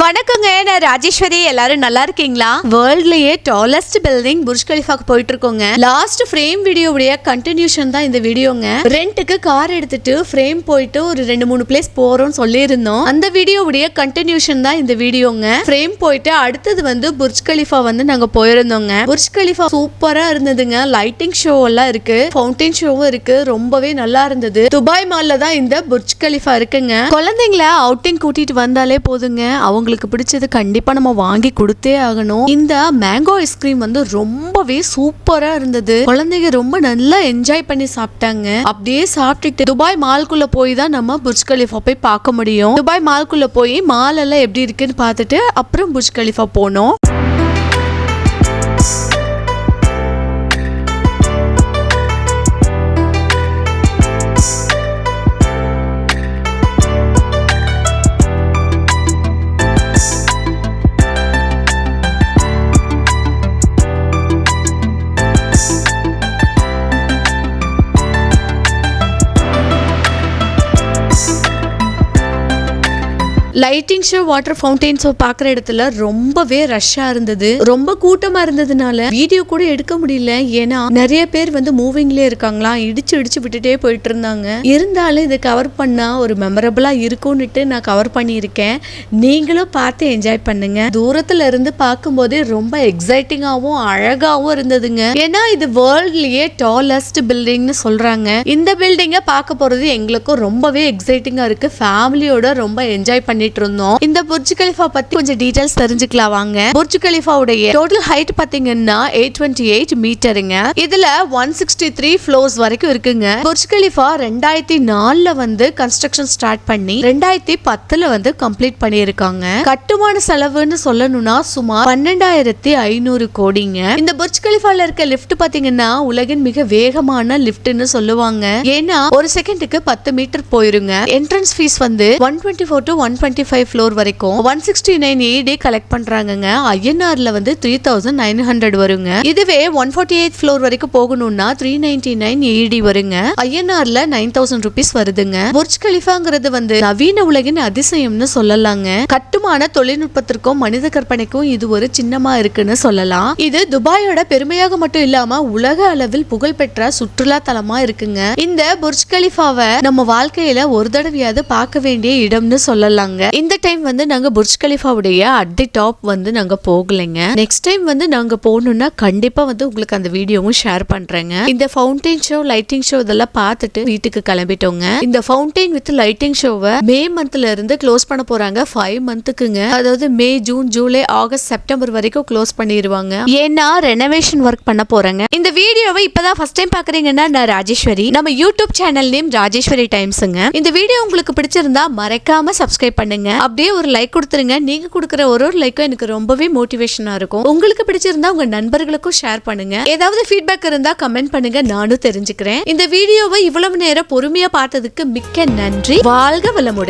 வணக்கங்க, நான் ராஜேஸ்வரி. எல்லாரும் நல்லா இருக்கீங்களா? வேர்ல்ட்லயே டாலஸ்ட் பில்டிங் புர்ஜ் கலிஃபாக்கு போயிட்டு இருக்கோங்க. லாஸ்ட் ஃப்ரேம் வீடியோவுடைய கண்டினியூஷன் தான் இந்த வீடியோங்க. ரெண்டுக்கு கார் எடுத்துட்டு ஃப்ரேம் போயிட்டு ஒரு 2-3 பிளேஸ் போறோம்னு சொல்லியிருந்தோம். அந்த வீடியோவுடைய கண்டினியூஷன் தான் இந்த வீடியோங்க. ஃப்ரேம் போயிட்டு அடுத்தது வந்து புர்ஜ் கலிஃபா வந்து நாங்க போயிருந்தோங்க. புர்ஜ் கலிஃபா சூப்பரா இருந்ததுங்க. லைட்டிங் ஷோ எல்லாம் இருக்கு, ஃபவுண்டைன் ஷோவும் இருக்கு. ரொம்பவே நல்லா இருந்தது. துபாய் மால்ல தான் இந்த புர்ஜ் கலிஃபா இருக்குங்க. குழந்தைங்களை அவுட்டிங் கூட்டிட்டு வந்தாலே போதுங்க, அவங்களுக்கு பிடிச்சது கண்டிப்பா நம்ம வாங்கி கொடுத்தே ஆகணும். இந்த மேங்கோ ஐஸ்கிரீம் வந்து ரொம்பவே சூப்பரா இருந்தது. குழந்தைங்க ரொம்ப நல்லா என்ஜாய் பண்ணி சாப்பிட்டாங்க. அப்படியே சாப்பிட்டுட்டு துபாய் மால்குள்ள போய் தான் நம்ம புர்ஜ் கலிஃபா போய் பார்க்க முடியும். துபாய் மால்குள்ள போய் மால் எல்லாம் எப்படி இருக்குன்னு பார்த்துட்டு அப்புறம் புர்ஜ் கலிஃபா போனோம். Lighting show, water fountain show பார்க்குற இடத்துல ரொம்பவே ரஷ்ஷாக இருந்தது. ரொம்ப கூட்டமாக இருந்ததுனால வீடியோ கூட எடுக்க முடியல. ஏன்னா நிறைய பேர் வந்து மூவிங்லேயே இருக்காங்களா, இடிச்சு விட்டுட்டே போயிட்டு இருந்தாங்க. இருந்தாலும் இதை கவர் பண்ணால் ஒரு மெமரபிளாக இருக்கும்னுட்டு நான் கவர் பண்ணியிருக்கேன். நீங்களும் பார்த்து என்ஜாய் பண்ணுங்க. தூரத்தில் இருந்து பார்க்கும்போதே ரொம்ப எக்ஸைட்டிங்காகவும் அழகாகவும் இருந்ததுங்க. ஏன்னா இது வேர்ல்ட்லேயே டாலஸ்ட் பில்டிங்னு சொல்கிறாங்க. இந்த பில்டிங்கை பார்க்க போகிறது எங்களுக்கும் ரொம்பவே எக்ஸைட்டிங்காக இருக்குது. ஃபேமிலியோட ரொம்ப என்ஜாய் பண்ணி இருந்தோம். இந்த புர்ஜ் கலிஃபா பத்தி கொஞ்சம் டீடைல்ஸ் தெரிஞ்சுக்கலாம் வாங்க. புர்ஜ் கலிஃபாவுடைய டோட்டல் ஹைட் பாத்தீங்கன்னா 828 மீட்டருங்க. இதுல 163 ஃப்ளோர்ஸ் வரைக்கும் இருக்குங்க. புர்ஜ் கலிஃபா 2004ல வந்து கன்ஸ்ட்ரக்ஷன் ஸ்டார்ட் பண்ணி 2010ல வந்து கம்ப்ளீட் பண்ணியிருக்காங்க. கட்டுமான செலவுன்னு சொல்லணும்னா சுமார் 12,500 கோடிங்க. இந்த புர்ஜ் கலிஃபால இருக்க லிஃப்ட் பாத்தீங்கன்னா உலகின் மிக வேகமான லிஃப்ட்னு சொல்லுவாங்க. ஏன்னா ஒரு செகண்டுக்கு 10 மீட்டர் போயிருங்க. என்ட்ரன்ஸ் ஃபீஸ் வந்து 124 to 125 ஃப்ளோர் வரைக்கும் 169 AED கலெக்ட் பண்றாங்கங்க. ஐஎன்ஆர்ல வந்து 3,900 வருங்க. இதுவே 148 ஃப்ளோர் வரைக்கும் போகணும்னா 399 AED வருங்க. ஐஎன்ஆர்ல 9,000 ரூபீஸ் வருதுங்க. புர்ஜ் கலிஃபாங்கிறது வந்து நவீன உலகின் அதிசயம்னு சொல்லலாங்க. கட்டுமான தொழில்நுட்பத்திற்கும் மனித கற்பனைக்கும் இது ஒரு சின்னமா இருக்குன்னு சொல்லலாம். இது துபாயோட பெருமையாக மட்டும் இல்லாம உலக அளவில் புகழ்பெற்ற சுற்றுலா தலமா இருக்குங்க. இந்த புர்ஜ் கலிஃபாவை நம்ம வாழ்க்கையில ஒரு தடவையாவது பார்க்க வேண்டிய இடம்னு சொல்லலாங்க. இந்த டைம் வந்து நாங்க புர்ஜ் கலிஃபாவுடைய அட் தி டாப் வந்து நாங்க போகலைங்க. நெக்ஸ்ட் டைம் வந்து நாங்க போகணும்னா கண்டிப்பா வந்து உங்களுக்கு அந்த வீடியோவும் ஷேர் பண்றேங்க. இந்த ஃபவுண்டைன் ஷோ, லைட்டிங் ஷோ இதெல்லாம் பார்த்துட்டு வீட்டுக்கு கிளம்பிட்டோங்க. இந்த ஃபவுண்டைன் வித் லைட்டிங் ஷோவை மே மந்த்ல இருந்து க்ளோஸ் பண்ண போறாங்க. 5 மந்த்துக்குங்க. அதாவது மே, ஜூன், ஜூலை, ஆகஸ்ட், செப்டம்பர் வரைக்கும் க்ளோஸ் பண்ணிடுவாங்க. ஏன்னா ரெனோவேஷன் ஒர்க் பண்ண போறாங்க. இந்த வீடியோவை இப்பதான் ஃபர்ஸ்ட் டைம் பாக்குறீங்கன்னா நான் ராஜேஸ்வரி. நம்ம யூடியூப் சேனல் நேம் ராஜேஸ்வரி டைம்ஸ்ங்க. இந்த வீடியோ உங்களுக்கு பிடிச்சிருந்தா மறக்காம சப்ஸ்கிரைப் பண்ணுங்க. அப்படியே ஒரு லைக் கொடுத்துருங்க. நீங்க கொடுக்குற ஒரு லைக்கும் எனக்கு ரொம்பவே மோட்டிவேஷனா இருக்கும். உங்களுக்கு பிடிச்சிருந்தா உங்க நண்பர்களுக்கும் ஷேர் பண்ணுங்க. ஏதாவது ஃபீட்பேக் இருந்தா கமெண்ட் பண்ணுங்க, நானும் தெரிஞ்சுக்கிறேன். இந்த வீடியோவை இவ்வளவு நேரம் பொறுமையா பார்த்ததுக்கு மிக்க நன்றி. வாழ்க வளமுடன்.